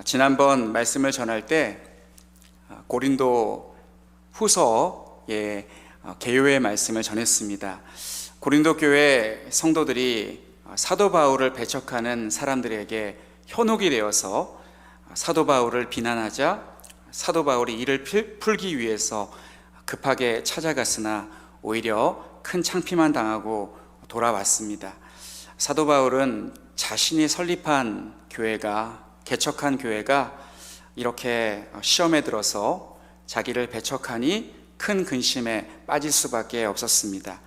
지난번 말씀을 전할 때 고린도 후서의 개요의 말씀을 전했습니다. 고린도 교회 성도들이 사도 바울을 배척하는 사람들에게 현혹이 되어서 사도 바울을 비난하자 사도 바울이 이를 풀기 위해서 급하게 찾아갔으나 오히려 큰 창피만 당하고 돌아왔습니다. 사도 바울은 자신이 설립한 교회가, 개척한 교회가 이렇게 시험에 들어서 자기를 배척하니 큰 근심에 빠질 수밖에 없었습니다.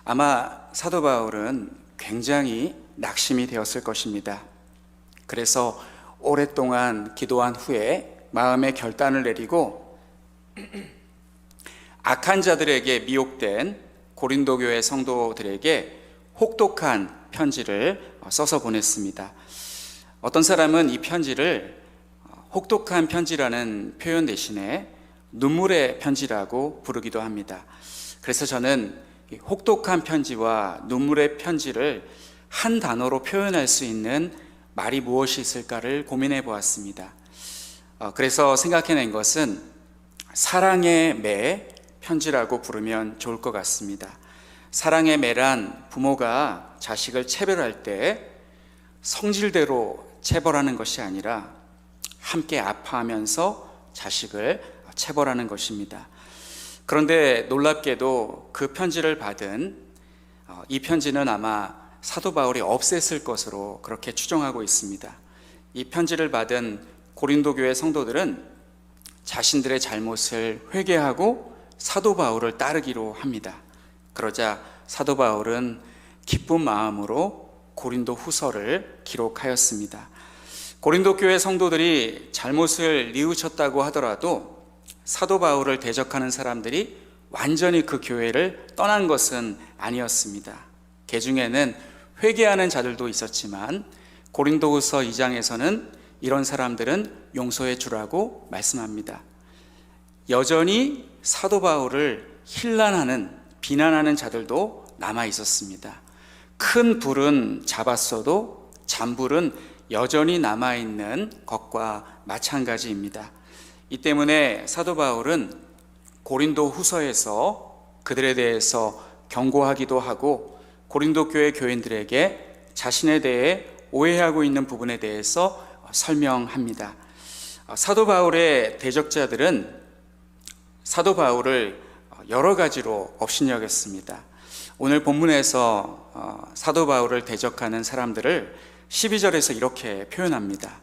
아마 사도 바울은 굉장히 낙심이 되었을 것입니다. 그래서 오랫동안 기도한 후에 마음의 결단을 내리고 악한 자들에게 미혹된 고린도 교회 성도들에게 혹독한 편지를 써서 보냈습니다. 어떤 사람은 이 편지를 혹독한 편지라는 표현 대신에 눈물의 편지라고 부르기도 합니다. 그래서 저는 혹독한 편지와 눈물의 편지를 한 단어로 표현할 수 있는 말이 무엇이 있을까를 고민해 보았습니다. 그래서 생각해낸 것은 사랑의 매 편지라고 부르면 좋을 것 같습니다. 사랑의 매란 부모가 자식을 체벌할 때 성질대로 체벌하는 것이 아니라 함께 아파하면서 자식을 체벌하는 것입니다. 그런데 놀랍게도 그 편지를 받은 이 편지는 아마 사도 바울이 없앴을 것으로 그렇게 추정하고 있습니다. 이 편지를 받은 고린도 교회 성도들은 자신들의 잘못을 회개하고 사도 바울을 따르기로 합니다. 그러자 사도 바울은 기쁜 마음으로 고린도 후서를 기록하였습니다. 고린도 교회 성도들이 잘못을 뉘우쳤다고 하더라도 사도 바울을 대적하는 사람들이 완전히 그 교회를 떠난 것은 아니었습니다. 그 중에는 회개하는 자들도 있었지만 고린도후서 2장에서는 이런 사람들은 용서해 주라고 말씀합니다. 여전히 사도 바울을 힐난하는, 비난하는 자들도 남아 있었습니다. 큰 불은 잡았어도 잔불은 여전히 남아있는 것과 마찬가지입니다. 이 때문에 사도 바울은 고린도 후서에서 그들에 대해서 경고하기도 하고 고린도 교회 교인들에게 자신에 대해 오해하고 있는 부분에 대해서 설명합니다. 사도 바울의 대적자들은 사도 바울을 여러 가지로 업신여겼습니다. 오늘 본문에서 사도 바울을 대적하는 사람들을 12절에서 이렇게 표현합니다.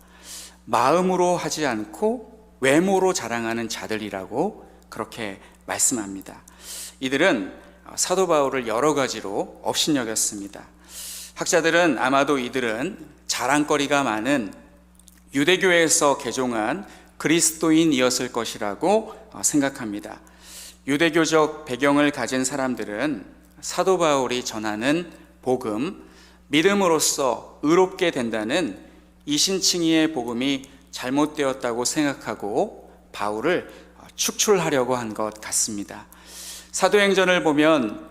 마음으로 하지 않고 외모로 자랑하는 자들이라고 그렇게 말씀합니다. 이들은 사도 바울을 여러 가지로 업신여겼습니다. 학자들은 아마도 이들은 자랑거리가 많은 유대교에서 개종한 그리스도인이었을 것이라고 생각합니다. 유대교적 배경을 가진 사람들은 사도 바울이 전하는 복음, 믿음으로써 의롭게 된다는 이신칭의의 복음이 잘못되었다고 생각하고 바울을 축출하려고 한 것 같습니다. 사도행전을 보면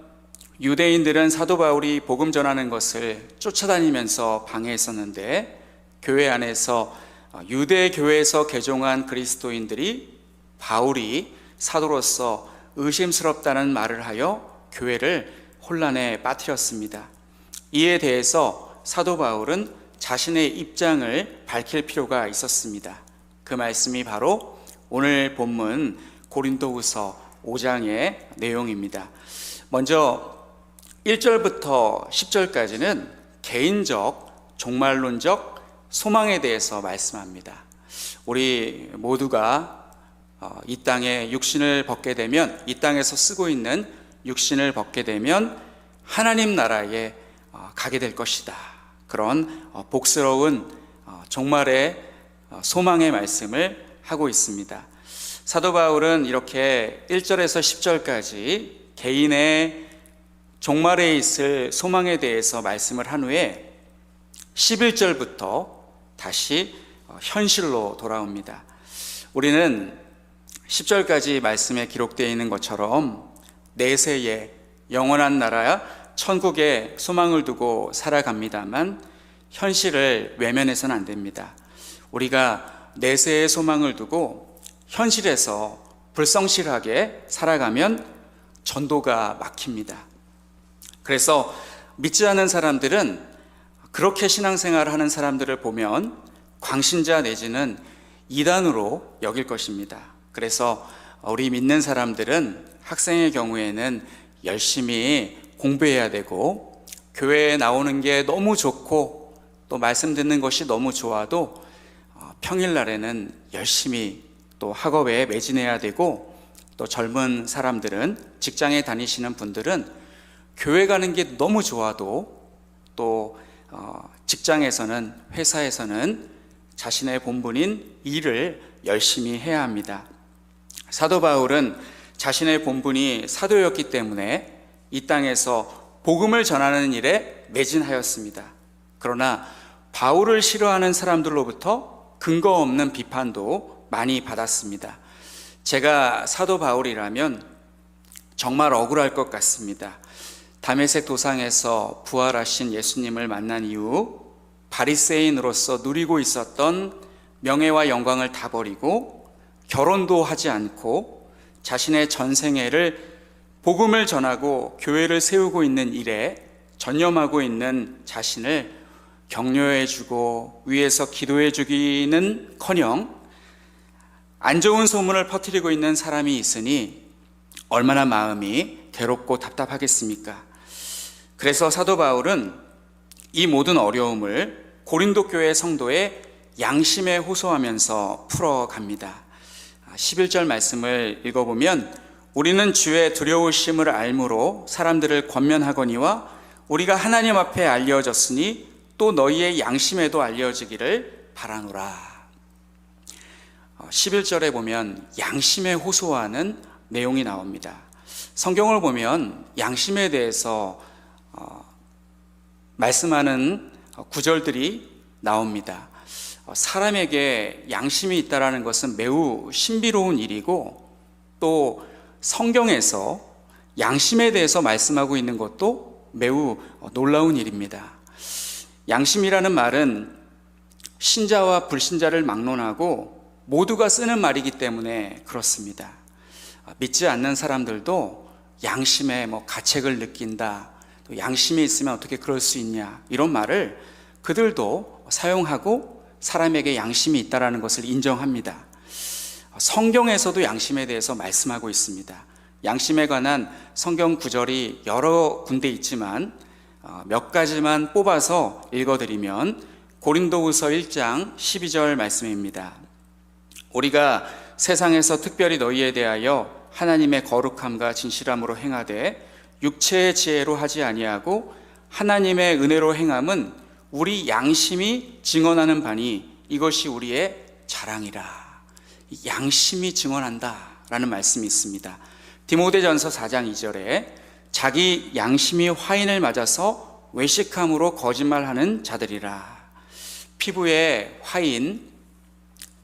유대인들은 사도 바울이 복음 전하는 것을 쫓아다니면서 방해했었는데 교회 안에서 유대 교회에서 개종한 그리스도인들이 바울이 사도로서 의심스럽다는 말을 하여 교회를 혼란에 빠뜨렸습니다. 이에 대해서 사도 바울은 자신의 입장을 밝힐 필요가 있었습니다. 그 말씀이 바로 오늘 본문 고린도후서 5장의 내용입니다. 먼저 1절부터 10절까지는 개인적, 종말론적 소망에 대해서 말씀합니다. 우리 모두가 이 땅에 육신을 벗게 되면, 이 땅에서 쓰고 있는 육신을 벗게 되면 하나님 나라에 가게 될 것이다. 그런 복스러운 종말의 소망의 말씀을 하고 있습니다. 사도 바울은 이렇게 1절에서 10절까지 개인의 종말에 있을 소망에 대해서 말씀을 한 후에 11절부터 다시 현실로 돌아옵니다. 우리는 10절까지 말씀에 기록되어 있는 것처럼 내세에 영원한 나라 천국에 소망을 두고 살아갑니다만 현실을 외면해서는 안 됩니다. 우리가 내세의 소망을 두고 현실에서 불성실하게 살아가면 전도가 막힙니다. 그래서 믿지 않는 사람들은 그렇게 신앙생활을 하는 사람들을 보면 광신자 내지는 이단으로 여길 것입니다. 그래서 우리 믿는 사람들은 학생의 경우에는 열심히 공부해야 되고, 교회에 나오는 게 너무 좋고 또 말씀 듣는 것이 너무 좋아도 평일날에는 열심히 또 학업에 매진해야 되고, 또 젊은 사람들은, 직장에 다니시는 분들은 교회 가는 게 너무 좋아도 또 직장에서는, 회사에서는 자신의 본분인 일을 열심히 해야 합니다. 사도 바울은 자신의 본분이 사도였기 때문에 이 땅에서 복음을 전하는 일에 매진하였습니다. 그러나 바울을 싫어하는 사람들로부터 근거 없는 비판도 많이 받았습니다. 제가 사도 바울이라면 정말 억울할 것 같습니다. 다메섹 도상에서 부활하신 예수님을 만난 이후 바리새인으로서 누리고 있었던 명예와 영광을 다 버리고 결혼도 하지 않고 자신의 전생애를 복음을 전하고 교회를 세우고 있는 일에 전념하고 있는 자신을 격려해주고 위에서 기도해주기는커녕 안 좋은 소문을 퍼뜨리고 있는 사람이 있으니 얼마나 마음이 괴롭고 답답하겠습니까? 그래서 사도 바울은 이 모든 어려움을 고린도 교회 성도의 양심에 호소하면서 풀어갑니다. 11절 말씀을 읽어보면, 우리는 주의 두려우심을 알므로 사람들을 권면하거니와 우리가 하나님 앞에 알려졌으니 또 너희의 양심에도 알려지기를 바라노라. 11절에 보면 양심에 호소하는 내용이 나옵니다. 성경을 보면 양심에 대해서 말씀하는 구절들이 나옵니다. 사람에게 양심이 있다는 것은 매우 신비로운 일이고, 또 성경에서 양심에 대해서 말씀하고 있는 것도 매우 놀라운 일입니다. 양심이라는 말은 신자와 불신자를 막론하고 모두가 쓰는 말이기 때문에 그렇습니다. 믿지 않는 사람들도 양심에 가책을 느낀다, 또 양심이 있으면 어떻게 그럴 수 있냐, 이런 말을 그들도 사용하고 사람에게 양심이 있다는 것을 인정합니다. 성경에서도 양심에 대해서 말씀하고 있습니다. 양심에 관한 성경 구절이 여러 군데 있지만 몇 가지만 뽑아서 읽어드리면 고린도후서 1장 12절 말씀입니다. 우리가 세상에서 특별히 너희에 대하여 하나님의 거룩함과 진실함으로 행하되 육체의 지혜로 하지 아니하고 하나님의 은혜로 행함은 우리 양심이 증언하는 바니 이것이 우리의 자랑이라. 양심이 증언한다라는 말씀이 있습니다. 디모데전서 4장 2절에 자기 양심이 화인을 맞아서 외식함으로 거짓말하는 자들이라. 피부에 화인,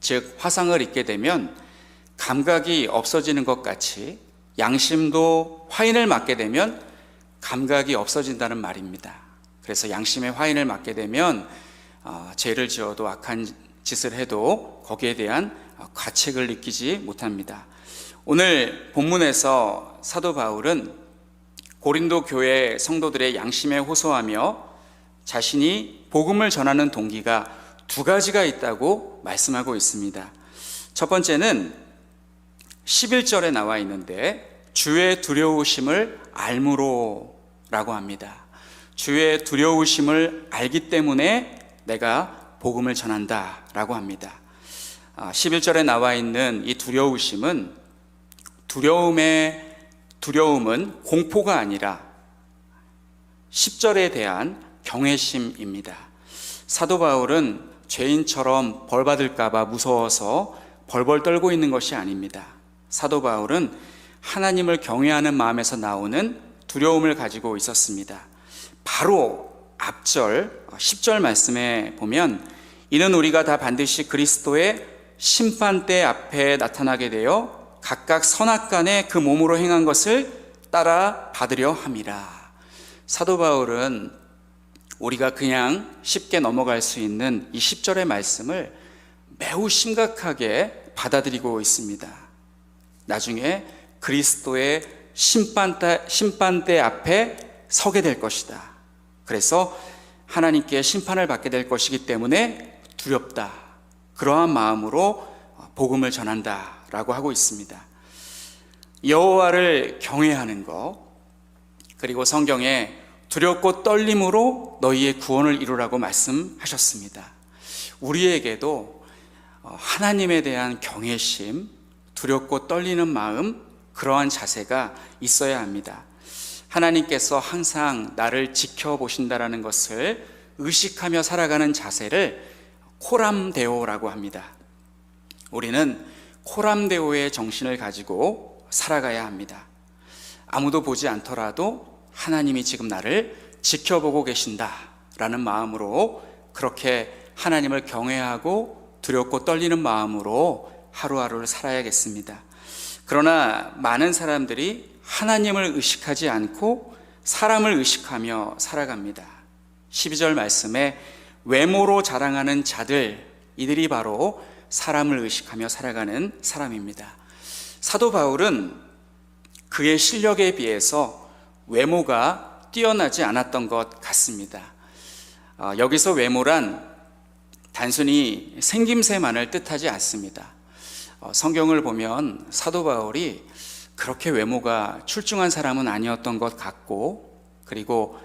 즉 화상을 입게 되면 감각이 없어지는 것 같이 양심도 화인을 맞게 되면 감각이 없어진다는 말입니다. 그래서 양심에 화인을 맞게 되면 죄를 지어도 악한 짓을 해도 거기에 대한 과책을 느끼지 못합니다. 오늘 본문에서 사도 바울은 고린도 교회 성도들의 양심에 호소하며 자신이 복음을 전하는 동기가 두 가지가 있다고 말씀하고 있습니다. 첫 번째는 11절에 나와 있는데 주의 두려우심을 알므로 라고 합니다. 주의 두려우심을 알기 때문에 내가 복음을 전한다 라고 합니다. 11절에 나와 있는 이 두려우심은 두려움은 공포가 아니라 10절에 대한 경외심입니다. 사도 바울은 죄인처럼 벌 받을까 봐 무서워서 벌벌 떨고 있는 것이 아닙니다. 사도 바울은 하나님을 경외하는 마음에서 나오는 두려움을 가지고 있었습니다. 바로 앞절 10절 말씀에 보면 이는 우리가 다 반드시 그리스도의 심판대 앞에 나타나게 되어 각각 선악간에 그 몸으로 행한 것을 따라 받으려 함이라. 사도 바울은 우리가 그냥 쉽게 넘어갈 수 있는 이 10절의 말씀을 매우 심각하게 받아들이고 있습니다. 나중에 그리스도의 심판대 앞에 서게 될 것이다. 그래서 하나님께 심판을 받게 될 것이기 때문에 두렵다. 그러한 마음으로 복음을 전한다라고 하고 있습니다. 여호와를 경외하는 것, 그리고 성경에 두렵고 떨림으로 너희의 구원을 이루라고 말씀하셨습니다. 우리에게도 하나님에 대한 경외심, 두렵고 떨리는 마음, 그러한 자세가 있어야 합니다. 하나님께서 항상 나를 지켜보신다라는 것을 의식하며 살아가는 자세를 코람데오라고 합니다. 우리는 코람데오의 정신을 가지고 살아가야 합니다. 아무도 보지 않더라도 하나님이 지금 나를 지켜보고 계신다라는 마음으로 그렇게 하나님을 경외하고 두렵고 떨리는 마음으로 하루하루를 살아야겠습니다. 그러나 많은 사람들이 하나님을 의식하지 않고 사람을 의식하며 살아갑니다. 12절 말씀에 외모로 자랑하는 자들, 이들이 바로 사람을 의식하며 살아가는 사람입니다. 사도 바울은 그의 실력에 비해서 외모가 뛰어나지 않았던 것 같습니다. 여기서 외모란 단순히 생김새만을 뜻하지 않습니다. 성경을 보면 사도 바울이 그렇게 외모가 출중한 사람은 아니었던 것 같고, 그리고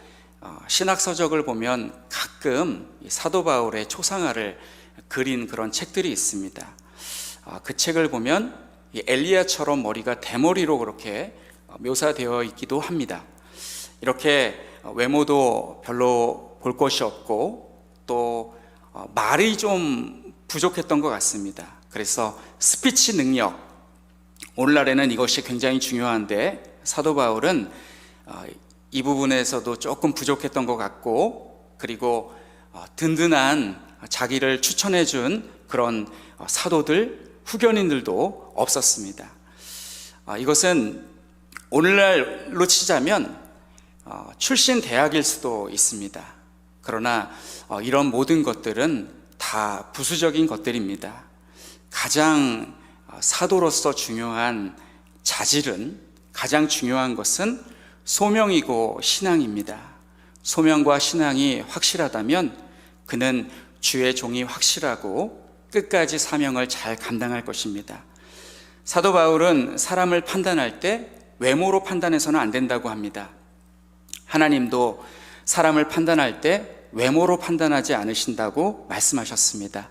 신학서적을 보면 가끔 사도 바울의 초상화를 그린 그런 책들이 있습니다. 그 책을 보면 엘리야처럼 머리가 대머리로 그렇게 묘사되어 있기도 합니다. 이렇게 외모도 별로 볼 것이 없고 또 말이 좀 부족했던 것 같습니다. 그래서 스피치 능력, 오늘날에는 이것이 굉장히 중요한데 사도 바울은 이 부분에서도 조금 부족했던 것 같고, 그리고 든든한 자기를 추천해 준 그런 사도들, 후견인들도 없었습니다. 이것은 오늘날로 치자면 출신 대학일 수도 있습니다. 그러나 이런 모든 것들은 다 부수적인 것들입니다. 가장 사도로서 중요한 자질은, 가장 중요한 것은 소명이고 신앙입니다. 소명과 신앙이 확실하다면 그는 주의 종이 확실하고 끝까지 사명을 잘 감당할 것입니다. 사도 바울은 사람을 판단할 때 외모로 판단해서는 안 된다고 합니다. 하나님도 사람을 판단할 때 외모로 판단하지 않으신다고 말씀하셨습니다.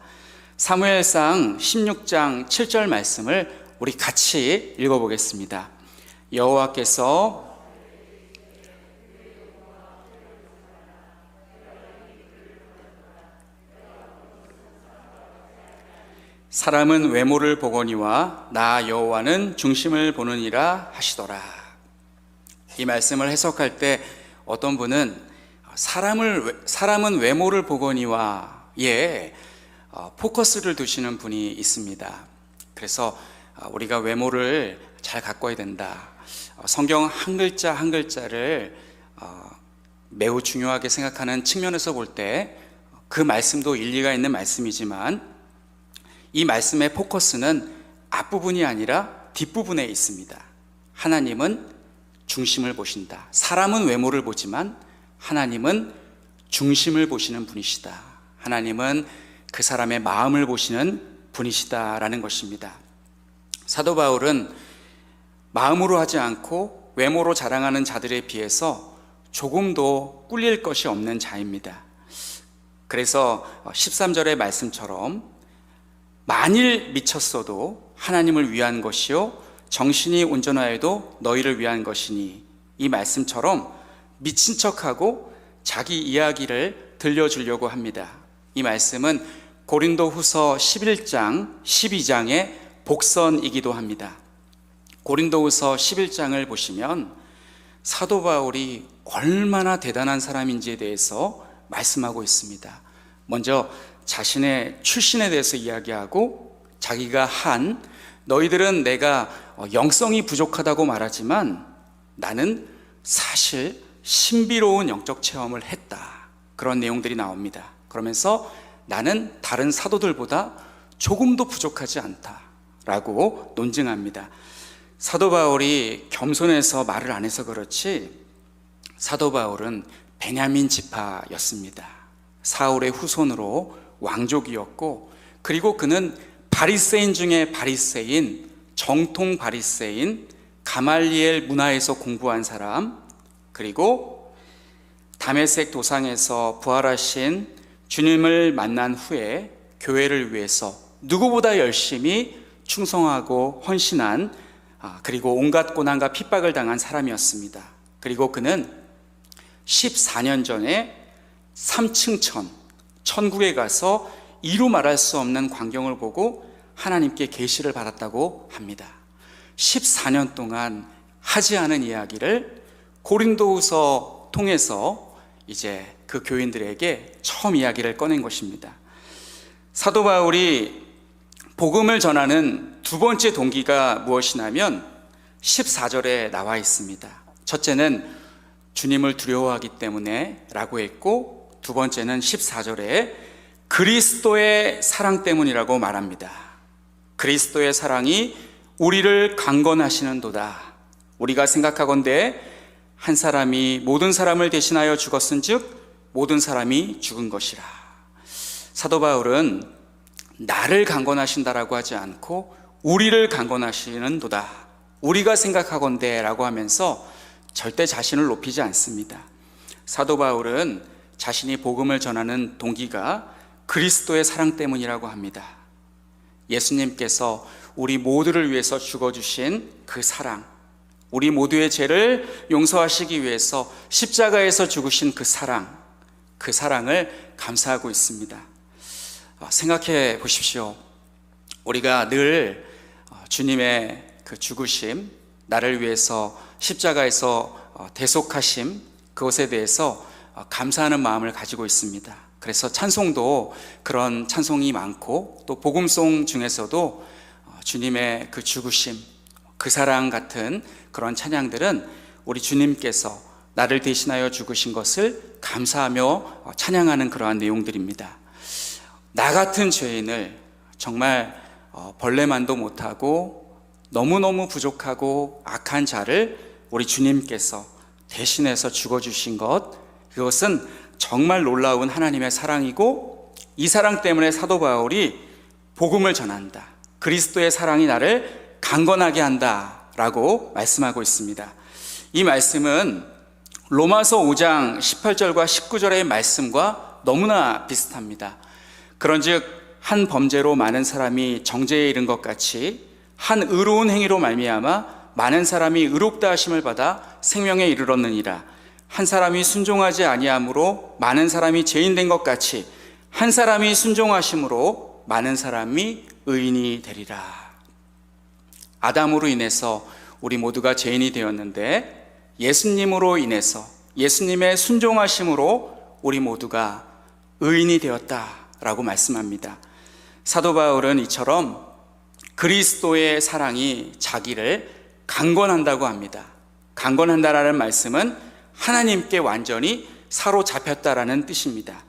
사무엘상 16장 7절 말씀을 우리 같이 읽어보겠습니다. 여호와께서 사람은 외모를 보거니와 나 여호와는 중심을 보느니라 하시더라. 이 말씀을 해석할 때 어떤 분은 사람은 외모를 보거니와에 포커스를 두시는 분이 있습니다. 그래서 우리가 외모를 잘 가꿔야 된다. 성경 한 글자 한 글자를 매우 중요하게 생각하는 측면에서 볼 때 그 말씀도 일리가 있는 말씀이지만 이 말씀의 포커스는 앞부분이 아니라 뒷부분에 있습니다. 하나님은 중심을 보신다. 사람은 외모를 보지만 하나님은 중심을 보시는 분이시다. 하나님은 그 사람의 마음을 보시는 분이시다라는 것입니다. 사도 바울은 마음으로 하지 않고 외모로 자랑하는 자들에 비해서 조금도 꿀릴 것이 없는 자입니다. 그래서 13절의 말씀처럼 만일 미쳤어도 하나님을 위한 것이요 정신이 온전하여도 너희를 위한 것이니, 이 말씀처럼 미친 척하고 자기 이야기를 들려주려고 합니다. 이 말씀은 고린도후서 11장 12장의 복선이기도 합니다. 고린도후서 11장을 보시면 사도 바울이 얼마나 대단한 사람인지에 대해서 말씀하고 있습니다. 먼저 자신의 출신에 대해서 이야기하고, 자기가 한 너희들은 내가 영성이 부족하다고 말하지만 나는 사실 신비로운 영적 체험을 했다, 그런 내용들이 나옵니다. 그러면서 나는 다른 사도들보다 조금도 부족하지 않다라고 논증합니다. 사도 바울이 겸손해서 말을 안 해서 그렇지 사도 바울은 베냐민 지파였습니다. 사울의 후손으로 왕족이었고, 그리고 그는 바리새인 중에 바리새인, 정통 바리새인, 가말리엘 문화에서 공부한 사람, 그리고 다메섹 도상에서 부활하신 주님을 만난 후에 교회를 위해서 누구보다 열심히 충성하고 헌신한, 그리고 온갖 고난과 핍박을 당한 사람이었습니다. 그리고 그는 14년 전에 3층 천국에 가서 이루 말할 수 없는 광경을 보고 하나님께 계시를 받았다고 합니다. 14년 동안 하지 않은 이야기를 고린도후서 통해서 이제 그 교인들에게 처음 이야기를 꺼낸 것입니다. 사도 바울이 복음을 전하는 두 번째 동기가 무엇이냐면 14절에 나와 있습니다. 첫째는 주님을 두려워하기 때문에 라고 했고, 두 번째는 14절에 그리스도의 사랑 때문이라고 말합니다. 그리스도의 사랑이 우리를 강건하시는도다. 우리가 생각하건대 한 사람이 모든 사람을 대신하여 죽었은즉 모든 사람이 죽은 것이라. 사도 바울은 나를 강건하신다라고 하지 않고 우리를 강건하시는도다, 우리가 생각하건대 라고 하면서 절대 자신을 높이지 않습니다. 사도 바울은 자신이 복음을 전하는 동기가 그리스도의 사랑 때문이라고 합니다. 예수님께서 우리 모두를 위해서 죽어주신 그 사랑, 우리 모두의 죄를 용서하시기 위해서 십자가에서 죽으신 그 사랑을 감사하고 있습니다. 생각해 보십시오. 우리가 늘 주님의 그 죽으심, 나를 위해서 십자가에서 대속하심, 그것에 대해서 감사하는 마음을 가지고 있습니다. 그래서 찬송도 그런 찬송이 많고, 또 복음송 중에서도 주님의 그 죽으심, 그 사랑 같은 그런 찬양들은 우리 주님께서 나를 대신하여 죽으신 것을 감사하며 찬양하는 그러한 내용들입니다. 나 같은 죄인을 정말 벌레만도 못하고 너무너무 부족하고 악한 자를 우리 주님께서 대신해서 죽어주신 것, 그것은 정말 놀라운 하나님의 사랑이고, 이 사랑 때문에 사도 바울이 복음을 전한다, 그리스도의 사랑이 나를 강건하게 한다 라고 말씀하고 있습니다. 이 말씀은 로마서 5장 18절과 19절의 말씀과 너무나 비슷합니다. 그런즉 한 범죄로 많은 사람이 정죄에 이른 것 같이 한 의로운 행위로 말미암아 많은 사람이 의롭다 하심을 받아 생명에 이르렀느니라. 한 사람이 순종하지 아니함으로 많은 사람이 죄인 된 것 같이 한 사람이 순종하심으로 많은 사람이 의인이 되리라. 아담으로 인해서 우리 모두가 죄인이 되었는데, 예수님으로 인해서, 예수님의 순종하심으로 우리 모두가 의인이 되었다라고 말씀합니다. 사도 바울은 이처럼 그리스도의 사랑이 자기를 강건한다고 합니다. 강건한다라는 말씀은 하나님께 완전히 사로잡혔다라는 뜻입니다.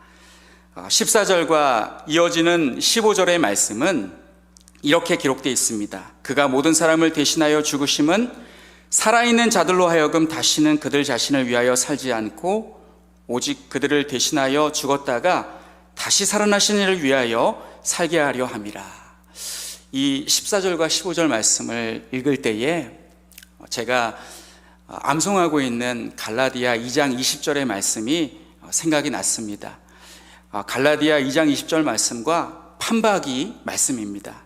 14절과 이어지는 15절의 말씀은 이렇게 기록되어 있습니다. 그가 모든 사람을 대신하여 죽으심은 살아있는 자들로 하여금 다시는 그들 자신을 위하여 살지 않고 오직 그들을 대신하여 죽었다가 다시 살아나신 이를 위하여 살게 하려 함이라. 이 14절과 15절 말씀을 읽을 때에 제가 암송하고 있는 갈라디아 2장 20절의 말씀이 생각이 났습니다. 갈라디아 2장 20절 말씀과 판박이 말씀입니다.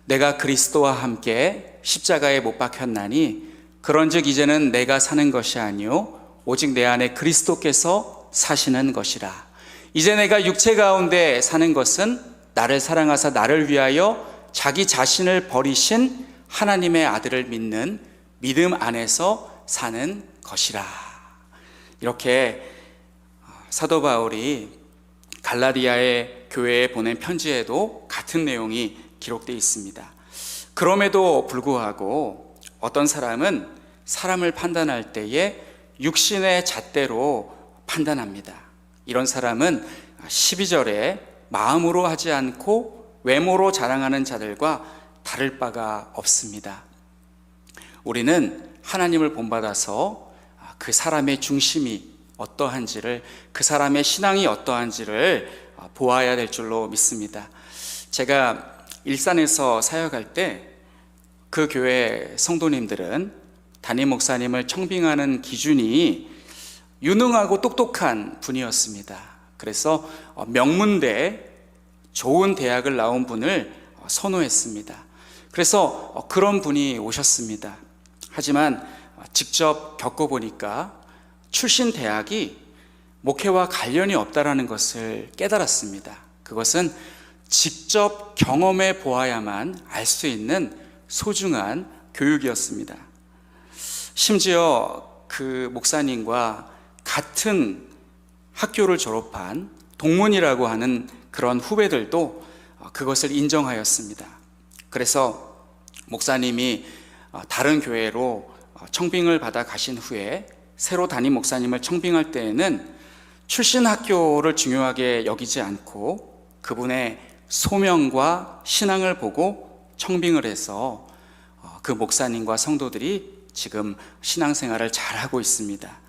내가 그리스도와 함께 십자가에 못 박혔나니 그런즉 이제는 내가 사는 것이 아니요 오직 내 안에 그리스도께서 사시는 것이라. 이제 내가 육체 가운데 사는 것은 나를 사랑하사 나를 위하여 자기 자신을 버리신 하나님의 아들을 믿는 믿음 안에서 사는 것이라. 이렇게 사도 바울이 갈라디아의 교회에 보낸 편지에도 같은 내용이 기록되어 있습니다. 그럼에도 불구하고 어떤 사람은 사람을 판단할 때에 육신의 잣대로 판단합니다. 이런 사람은 12절에 마음으로 하지 않고 외모로 자랑하는 자들과 다를 바가 없습니다. 우리는 하나님을 본받아서 그 사람의 중심이 어떠한지를, 그 사람의 신앙이 어떠한지를 보아야 될 줄로 믿습니다. 제가 일산에서 사역할 때 그 교회 성도님들은 담임 목사님을 청빙하는 기준이 유능하고 똑똑한 분이었습니다. 그래서 명문대, 좋은 대학을 나온 분을 선호했습니다. 그래서 그런 분이 오셨습니다. 하지만 직접 겪어보니까 출신 대학이 목회와 관련이 없다라는 것을 깨달았습니다. 그것은 직접 경험해 보아야만 알 수 있는 소중한 교육이었습니다. 심지어 그 목사님과 같은 학교를 졸업한 동문이라고 하는 그런 후배들도 그것을 인정하였습니다. 그래서 목사님이 다른 교회로 청빙을 받아 가신 후에 새로 담임 목사님을 청빙할 때에는 출신 학교를 중요하게 여기지 않고 그분의 소명과 신앙을 보고 청빙을 해서 그 목사님과 성도들이 지금 신앙생활을 잘하고 있습니다.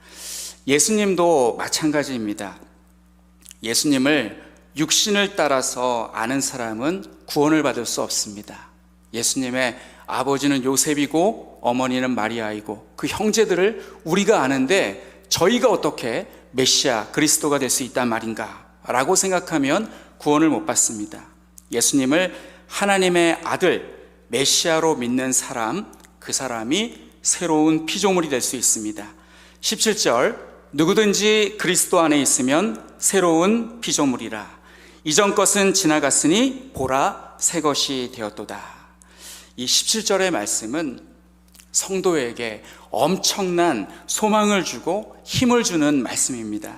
예수님도 마찬가지입니다. 예수님을 육신을 따라서 아는 사람은 구원을 받을 수 없습니다. 예수님의 아버지는 요셉이고 어머니는 마리아이고 그 형제들을 우리가 아는데 저희가 어떻게 메시아 그리스도가 될 수 있단 말인가 라고 생각하면 구원을 못 받습니다. 예수님을 하나님의 아들 메시아로 믿는 사람, 그 사람이 새로운 피조물이 될 수 있습니다. 17절, 누구든지 그리스도 안에 있으면 새로운 피조물이라. 이전 것은 지나갔으니 보라 새 것이 되었도다. 이 17절의 말씀은 성도에게 엄청난 소망을 주고 힘을 주는 말씀입니다.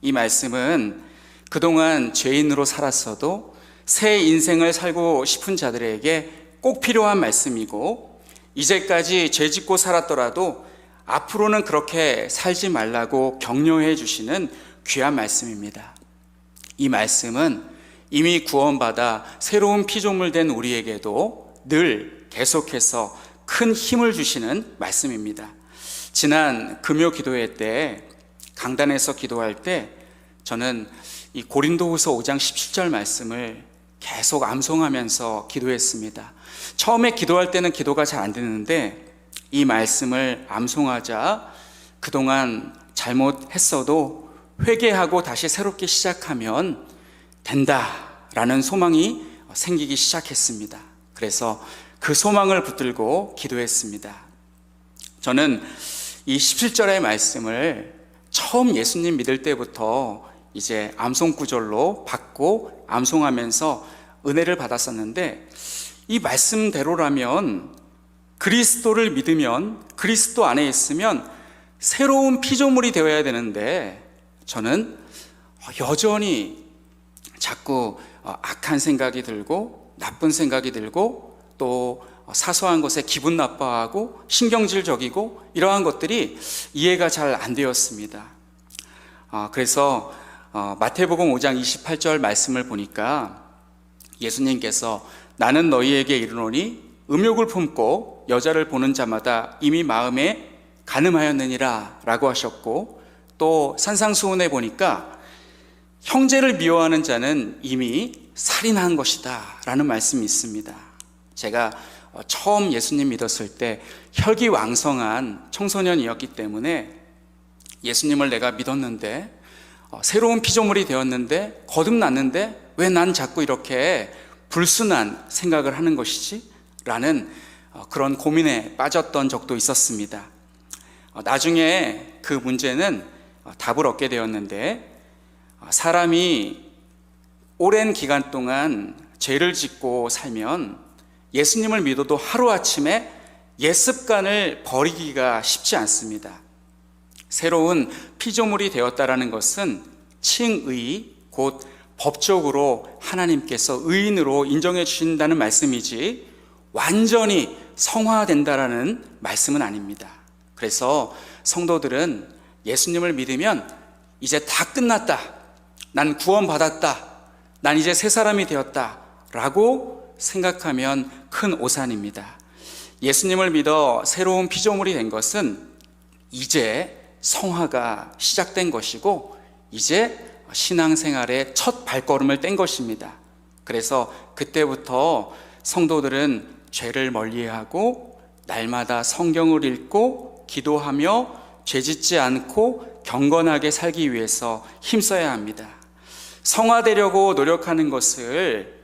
이 말씀은 그동안 죄인으로 살았어도 새 인생을 살고 싶은 자들에게 꼭 필요한 말씀이고, 이제까지 죄 짓고 살았더라도 앞으로는 그렇게 살지 말라고 격려해 주시는 귀한 말씀입니다. 이 말씀은 이미 구원받아 새로운 피조물 된 우리에게도 늘 계속해서 큰 힘을 주시는 말씀입니다. 지난 금요 기도회 때 강단에서 기도할 때 저는 이 고린도후서 5장 17절 말씀을 계속 암송하면서 기도했습니다. 처음에 기도할 때는 기도가 잘 안 되는데 이 말씀을 암송하자 그동안 잘못했어도 회개하고 다시 새롭게 시작하면 된다라는 소망이 생기기 시작했습니다. 그래서 그 소망을 붙들고 기도했습니다. 저는 이 17절의 말씀을 처음 예수님 믿을 때부터 이제 암송 구절로 받고 암송하면서 은혜를 받았었는데, 이 말씀대로라면 그리스도를 믿으면, 그리스도 안에 있으면 새로운 피조물이 되어야 되는데, 저는 여전히 자꾸 악한 생각이 들고 나쁜 생각이 들고 또 사소한 것에 기분 나빠하고 신경질적이고 이러한 것들이 이해가 잘 안 되었습니다. 그래서 마태복음 5장 28절 말씀을 보니까 예수님께서 나는 너희에게 이르노니 음욕을 품고 여자를 보는 자마다 이미 마음에 간음하였느니라 라고 하셨고, 또 산상수훈에 보니까 형제를 미워하는 자는 이미 살인한 것이다 라는 말씀이 있습니다. 제가 처음 예수님 믿었을 때 혈기왕성한 청소년이었기 때문에 예수님을 내가 믿었는데 새로운 피조물이 되었는데 거듭났는데 왜 난 자꾸 이렇게 불순한 생각을 하는 것이지? 라는 그런 고민에 빠졌던 적도 있었습니다. 나중에 그 문제는 답을 얻게 되었는데, 사람이 오랜 기간 동안 죄를 짓고 살면 예수님을 믿어도 하루아침에 옛습관을 버리기가 쉽지 않습니다. 새로운 피조물이 되었다라는 것은 칭의, 곧 법적으로 하나님께서 의인으로 인정해 주신다는 말씀이지 완전히 성화된다라는 말씀은 아닙니다. 그래서 성도들은 예수님을 믿으면 이제 다 끝났다, 난 구원받았다, 난 이제 새 사람이 되었다 라고 생각하면 큰 오산입니다. 예수님을 믿어 새로운 피조물이 된 것은 이제 성화가 시작된 것이고 이제 신앙생활의 첫 발걸음을 뗀 것입니다. 그래서 그때부터 성도들은 죄를 멀리하고 날마다 성경을 읽고 기도하며 죄짓지 않고 경건하게 살기 위해서 힘써야 합니다. 성화되려고 노력하는 것을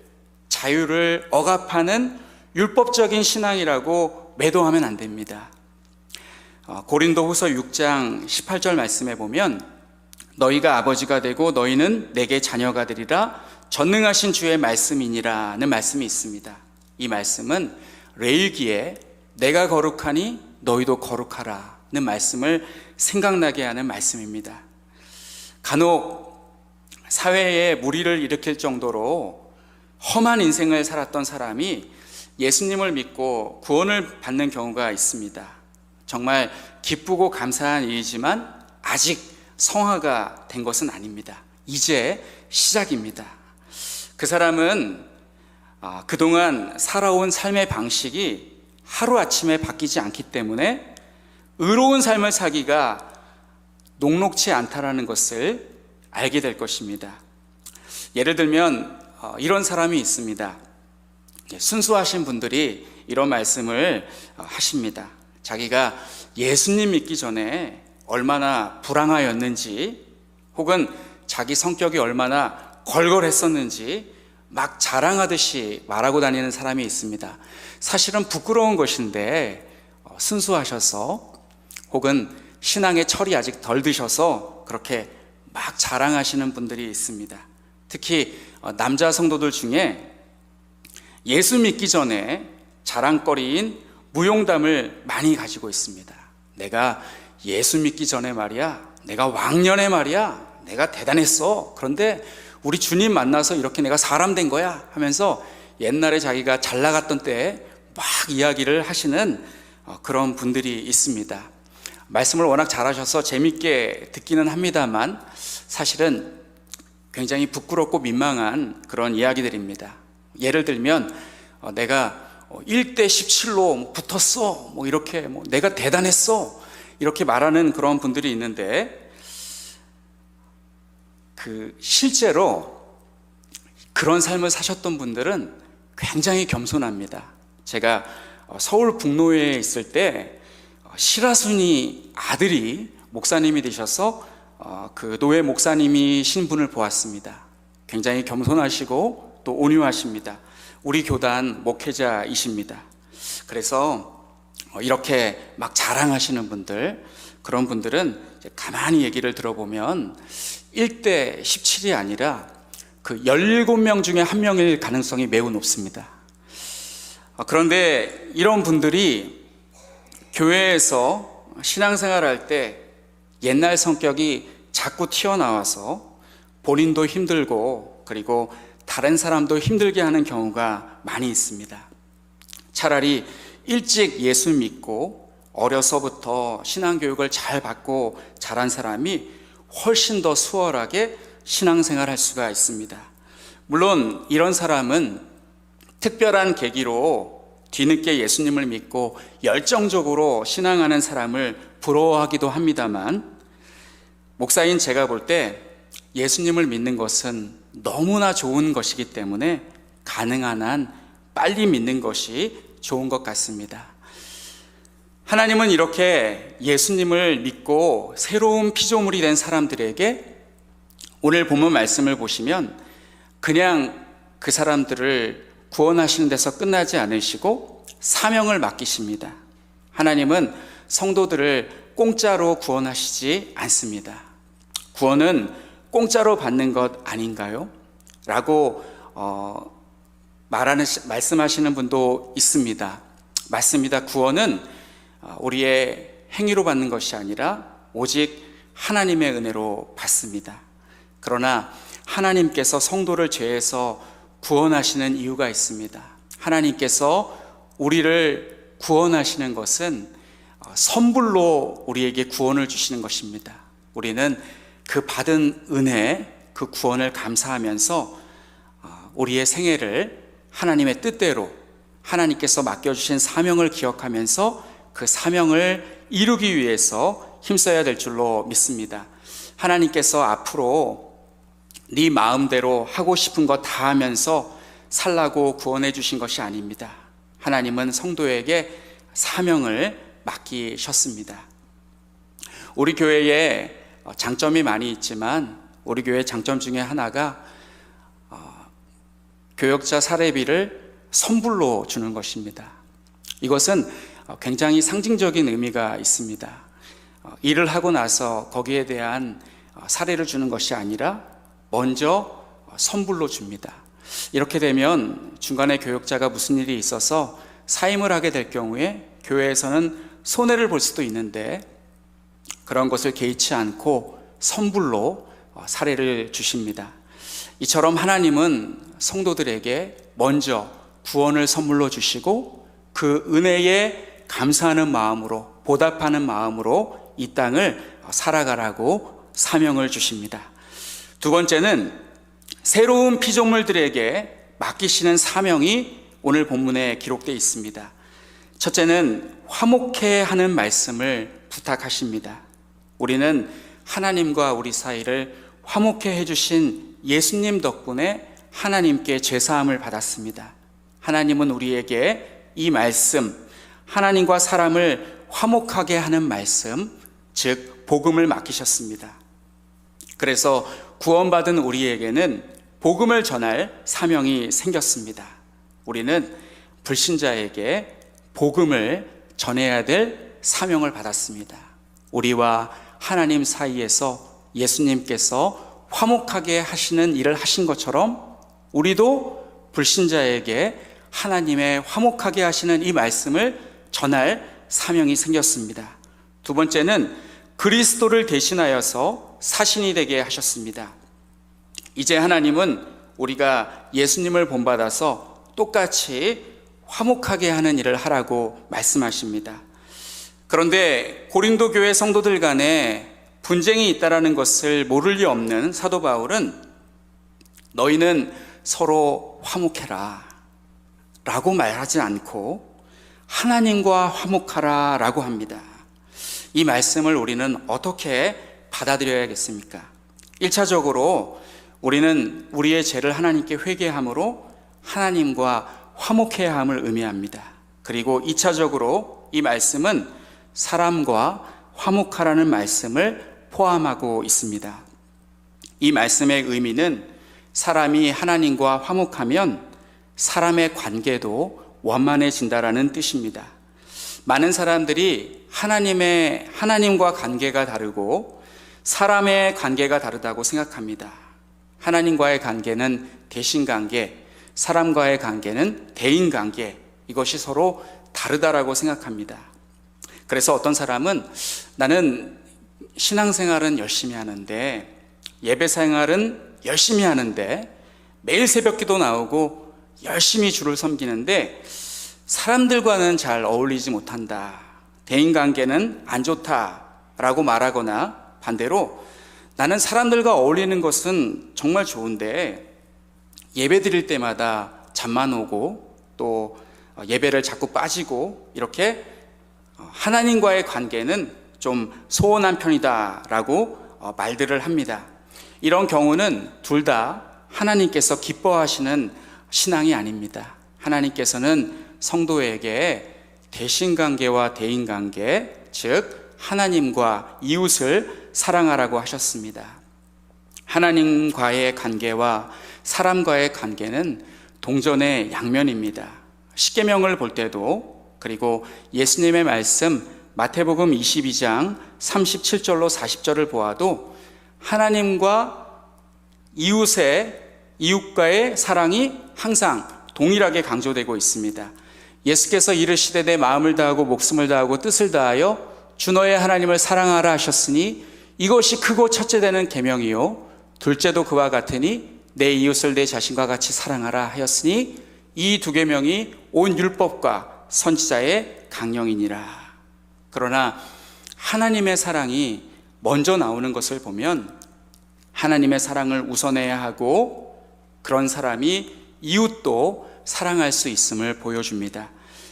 자유를 억압하는 율법적인 신앙이라고 매도하면 안 됩니다. 고린도후서 6장 18절 말씀에 보면 너희가 아버지가 되고 너희는 내게 자녀가 되리라 전능하신 주의 말씀이니라는 말씀이 있습니다. 이 말씀은 레위기에 내가 거룩하니 너희도 거룩하라는 말씀을 생각나게 하는 말씀입니다. 간혹 사회에 무리를 일으킬 정도로 험한 인생을 살았던 사람이 예수님을 믿고 구원을 받는 경우가 있습니다. 정말 기쁘고 감사한 일이지만 아직 성화가 된 것은 아닙니다. 이제 시작입니다. 그 사람은 그동안 살아온 삶의 방식이 하루아침에 바뀌지 않기 때문에 의로운 삶을 사기가 녹록치 않다라는 것을 알게 될 것입니다. 예를 들면 이런 사람이 있습니다. 순수하신 분들이 이런 말씀을 하십니다. 자기가 예수님 믿기 전에 얼마나 불황하였는지 혹은 자기 성격이 얼마나 걸걸했었는지 막 자랑하듯이 말하고 다니는 사람이 있습니다. 사실은 부끄러운 것인데 순수하셔서 혹은 신앙의 철이 아직 덜 드셔서 그렇게 막 자랑하시는 분들이 있습니다. 특히 남자 성도들 중에 예수 믿기 전에 자랑거리인 무용담을 많이 가지고 있습니다. 내가 예수 믿기 전에 말이야, 내가 왕년에 말이야, 내가 대단했어. 그런데 우리 주님 만나서 이렇게 내가 사람 된 거야 하면서 옛날에 자기가 잘 나갔던 때에 막 이야기를 하시는 그런 분들이 있습니다. 말씀을 워낙 잘하셔서 재밌게 듣기는 합니다만 사실은 굉장히 부끄럽고 민망한 그런 이야기들입니다. 예를 들면 내가 1대 17로 붙었어, 이렇게 내가 대단했어, 이렇게 말하는 그런 분들이 있는데 실제로 그런 삶을 사셨던 분들은 굉장히 겸손합니다. 제가 서울 북노회에 있을 때 시라순이 아들이 목사님이 되셔서 그 노회 목사님이신 분을 보았습니다. 굉장히 겸손하시고 또 온유하십니다. 우리 교단 목회자이십니다. 그래서 이렇게 막 자랑하시는 분들, 그런 분들은 가만히 얘기를 들어보면 1대 17이 아니라 그 17명 중에 한 명일 가능성이 매우 높습니다. 그런데 이런 분들이 교회에서 신앙생활할 때 옛날 성격이 자꾸 튀어나와서 본인도 힘들고 그리고 다른 사람도 힘들게 하는 경우가 많이 있습니다. 차라리 일찍 예수 믿고 어려서부터 신앙교육을 잘 받고 자란 사람이 훨씬 더 수월하게 신앙생활 할 수가 있습니다. 물론 이런 사람은 특별한 계기로 뒤늦게 예수님을 믿고 열정적으로 신앙하는 사람을 부러워하기도 합니다만 목사인 제가 볼 때 예수님을 믿는 것은 너무나 좋은 것이기 때문에 가능한 한 빨리 믿는 것이 좋은 것 같습니다. 하나님은 이렇게 예수님을 믿고 새로운 피조물이 된 사람들에게 오늘 본문 말씀을 보시면 그냥 그 사람들을 구원하시는 데서 끝나지 않으시고 사명을 맡기십니다. 하나님은 성도들을 공짜로 구원하시지 않습니다. 구원은 공짜로 받는 것 아닌가요? 라고 말씀하시는 분도 있습니다. 맞습니다. 구원은 우리의 행위로 받는 것이 아니라 오직 하나님의 은혜로 받습니다. 그러나 하나님께서 성도를 죄에서 구원하시는 이유가 있습니다. 하나님께서 우리를 구원하시는 것은 선불로 우리에게 구원을 주시는 것입니다. 우리는 그 받은 은혜, 그 구원을 감사하면서 우리의 생애를 하나님의 뜻대로 하나님께서 맡겨주신 사명을 기억하면서 그 사명을 이루기 위해서 힘써야 될 줄로 믿습니다. 하나님께서 앞으로 네 마음대로 하고 싶은 거 다 하면서 살라고 구원해 주신 것이 아닙니다. 하나님은 성도에게 사명을 맡기셨습니다. 우리 교회에 장점이 많이 있지만 우리 교회 장점 중에 하나가 교역자 사례비를 선불로 주는 것입니다. 이것은 굉장히 상징적인 의미가 있습니다. 일을 하고 나서 거기에 대한 사례를 주는 것이 아니라 먼저 선불로 줍니다. 이렇게 되면 중간에 교역자가 무슨 일이 있어서 사임을 하게 될 경우에 교회에서는 손해를 볼 수도 있는데 그런 것을 개의치 않고 선불로 사례를 주십니다. 이처럼 하나님은 성도들에게 먼저 구원을 선물로 주시고 그 은혜에 감사하는 마음으로 보답하는 마음으로 이 땅을 살아가라고 사명을 주십니다. 두 번째는 새로운 피조물들에게 맡기시는 사명이 오늘 본문에 기록되어 있습니다. 첫째는 화목해 하는 말씀을 부탁하십니다. 우리는 하나님과 우리 사이를 화목해 해주신 예수님 덕분에 하나님께 죄사함을 받았습니다. 하나님은 우리에게 이 말씀, 하나님과 사람을 화목하게 하는 말씀, 즉 복음을 맡기셨습니다. 그래서 구원받은 우리에게는 복음을 전할 사명이 생겼습니다. 우리는 불신자에게 복음을 전해야 될 사명을 받았습니다. 우리와 하나님 사이에서 예수님께서 화목하게 하시는 일을 하신 것처럼 우리도 불신자에게 하나님의 화목하게 하시는 이 말씀을 전할 사명이 생겼습니다. 두 번째는 그리스도를 대신하여서 사신이 되게 하셨습니다. 이제 하나님은 우리가 예수님을 본받아서 똑같이 화목하게 하는 일을 하라고 말씀하십니다. 그런데 고린도 교회 성도들 간에 분쟁이 있다는 것을 모를 리 없는 사도 바울은 너희는 서로 화목해라 라고 말하지 않고 하나님과 화목하라 라고 합니다. 이 말씀을 우리는 어떻게 받아들여야겠습니까? 1차적으로 우리는 우리의 죄를 하나님께 회개함으로 하나님과 화목해야 함을 의미합니다. 그리고 2차적으로 이 말씀은 사람과 화목하라는 말씀을 포함하고 있습니다. 이 말씀의 의미는 사람이 하나님과 화목하면 사람의 관계도 원만해진다라는 뜻입니다. 많은 사람들이 하나님과 관계가 다르고 사람의 관계가 다르다고 생각합니다. 하나님과의 관계는 대신관계, 사람과의 관계는 대인관계, 이것이 서로 다르다라고 생각합니다. 그래서 어떤 사람은 나는 신앙생활은 열심히 하는데 예배생활은 열심히 하는데 매일 새벽기도 나오고 열심히 주를 섬기는데 사람들과는 잘 어울리지 못한다, 대인관계는 안 좋다라고 말하거나 반대로 나는 사람들과 어울리는 것은 정말 좋은데 예배 드릴 때마다 잠만 오고 또 예배를 자꾸 빠지고 이렇게 하나님과의 관계는 좀 소원한 편이다라고 말들을 합니다. 이런 경우는 둘 다 하나님께서 기뻐하시는 신앙이 아닙니다. 하나님께서는 성도에게 대신관계와 대인관계, 즉 하나님과 이웃을 사랑하라고 하셨습니다. 하나님과의 관계와 사람과의 관계는 동전의 양면입니다. 십계명을 볼 때도, 그리고 예수님의 말씀 마태복음 22장 37절로 40절을 보아도 하나님과 이웃과의 사랑이 항상 동일하게 강조되고 있습니다. 예수께서 이르시되 내 마음을 다하고 목숨을 다하고 뜻을 다하여 주 너의 하나님을 사랑하라 하셨으니 이것이 크고 첫째 되는 계명이요 둘째도 그와 같으니 내 이웃을 내 자신과 같이 사랑하라 하였으니 이 두 계명이 온 율법과 선지자의 강령이니라. 그러나 하나님의 사랑이 먼저 나오는 것을 보면 하나님의 사랑을 우선해야 하고 그런 사람이 이웃도 사랑할 수 있음을 보여줍니다.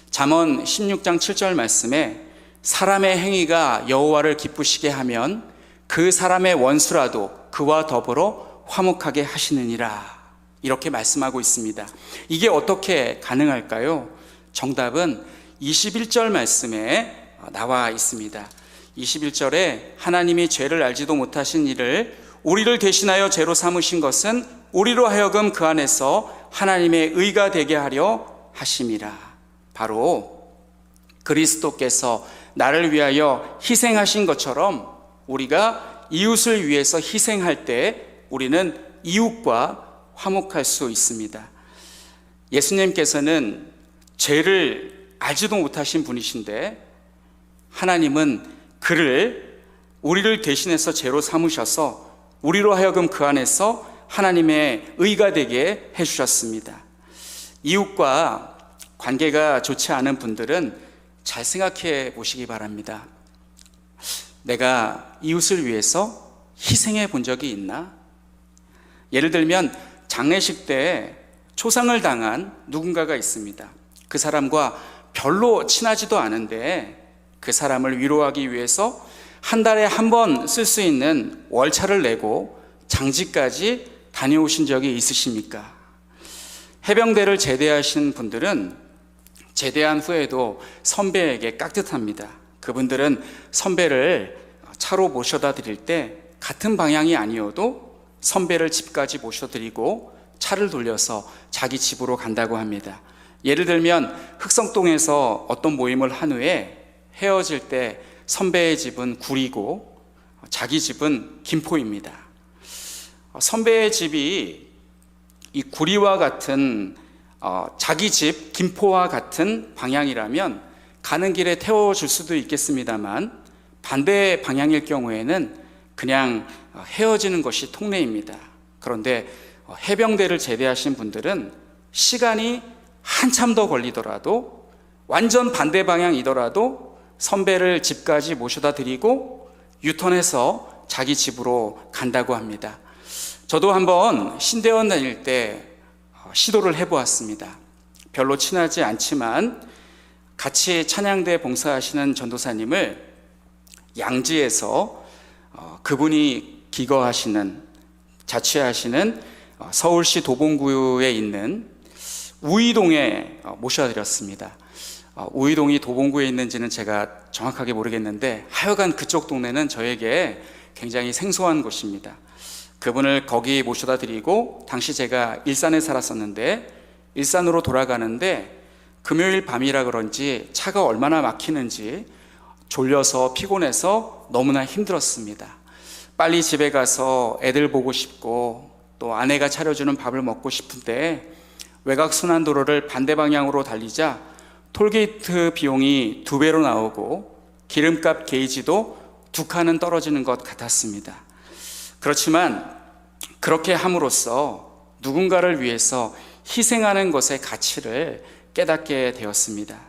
잠언 16장 7절 말씀에 사람의 행위가 여호와를 기쁘시게 하면 그 사람의 원수라도 그와 더불어 화목하게 하시느니라, 이렇게 말씀하고 있습니다. 이게 어떻게 가능할까요? 정답은 21절 말씀에 나와 있습니다. 21절에 하나님이 죄를 알지도 못하신 이를 우리를 대신하여 죄로 삼으신 것은 우리로 하여금 그 안에서 하나님의 의가 되게 하려 하심이라. 바로 그리스도께서 나를 위하여 희생하신 것처럼 우리가 이웃을 위해서 희생할 때 우리는 이웃과 화목할 수 있습니다. 예수님께서는 죄를 알지도 못하신 분이신데 하나님은 그를 우리를 대신해서 죄로 삼으셔서 우리로 하여금 그 안에서 하나님의 의가 되게 해주셨습니다. 이웃과 관계가 좋지 않은 분들은 잘 생각해 보시기 바랍니다. 내가 이웃을 위해서 희생해 본 적이 있나? 예를 들면 장례식 때 초상을 당한 누군가가 있습니다. 그 사람과 별로 친하지도 않은데 그 사람을 위로하기 위해서 한 달에 한 번 쓸 수 있는 월차를 내고 장지까지 다녀오신 적이 있으십니까? 해병대를 제대하신 분들은 제대한 후에도 선배에게 깍듯합니다. 그분들은 선배를 차로 모셔다 드릴 때 같은 방향이 아니어도 선배를 집까지 모셔드리고 차를 돌려서 자기 집으로 간다고 합니다. 예를 들면 흑성동에서 어떤 모임을 한 후에 헤어질 때 선배의 집은 구리고 자기 집은 김포입니다. 선배의 집이 이 구리와 같은 자기 집 김포와 같은 방향이라면 가는 길에 태워줄 수도 있겠습니다만 반대 방향일 경우에는 그냥 헤어지는 것이 통례입니다. 그런데 해병대를 제대하신 분들은 시간이 한참 더 걸리더라도 완전 반대 방향이더라도 선배를 집까지 모셔다 드리고 유턴해서 자기 집으로 간다고 합니다. 저도 한번 신대원 다닐 때 시도를 해보았습니다. 별로 친하지 않지만 같이 찬양대 봉사하시는 전도사님을 양지에서 그분이 기거하시는 자취하시는 서울시 도봉구에 있는 우이동에 모셔드렸습니다. 우이동이 도봉구에 있는지는 제가 정확하게 모르겠는데 하여간 그쪽 동네는 저에게 굉장히 생소한 곳입니다. 그분을 거기 모셔다 드리고 당시 제가 일산에 살았었는데 일산으로 돌아가는데 금요일 밤이라 그런지 차가 얼마나 막히는지 졸려서 피곤해서 너무나 힘들었습니다. 빨리 집에 가서 애들 보고 싶고 또 아내가 차려주는 밥을 먹고 싶은데 외곽 순환도로를 반대 방향으로 달리자 톨게이트 비용이 2배로 나오고 기름값 게이지도 2칸은 떨어지는 것 같았습니다. 그렇지만 그렇게 함으로써 누군가를 위해서 희생하는 것의 가치를 깨닫게 되었습니다.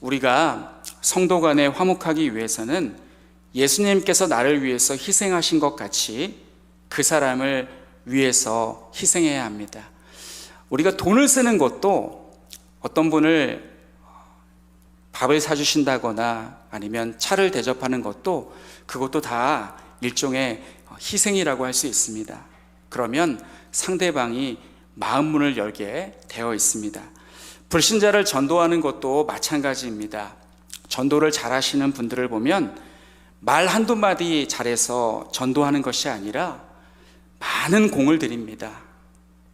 우리가 성도 간에 화목하기 위해서는 예수님께서 나를 위해서 희생하신 것 같이 그 사람을 위해서 희생해야 합니다. 우리가 돈을 쓰는 것도 어떤 분을 밥을 사주신다거나 아니면 차를 대접하는 것도 그것도 다 일종의 희생이라고 할 수 있습니다. 그러면 상대방이 마음 문을 열게 되어 있습니다. 불신자를 전도하는 것도 마찬가지입니다. 전도를 잘하시는 분들을 보면 말 한두 마디 잘해서 전도하는 것이 아니라 많은 공을 들입니다.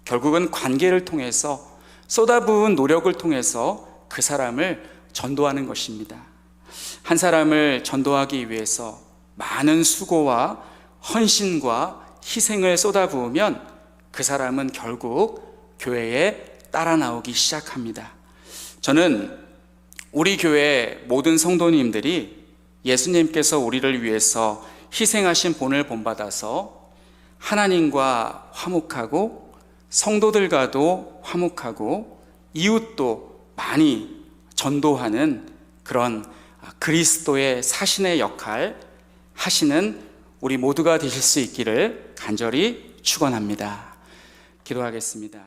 결국은 관계를 통해서 쏟아부은 노력을 통해서 그 사람을 전도하는 것입니다. 한 사람을 전도하기 위해서 많은 수고와 헌신과 희생을 쏟아부으면 그 사람은 결국 교회에 따라 나오기 시작합니다. 저는 우리 교회 모든 성도님들이 예수님께서 우리를 위해서 희생하신 본을 본받아서 하나님과 화목하고 성도들과도 화목하고 이웃도 많이 전도하는 그런 그리스도의 사신의 역할 하시는 우리 모두가 되실 수 있기를 간절히 축원합니다. 기도하겠습니다.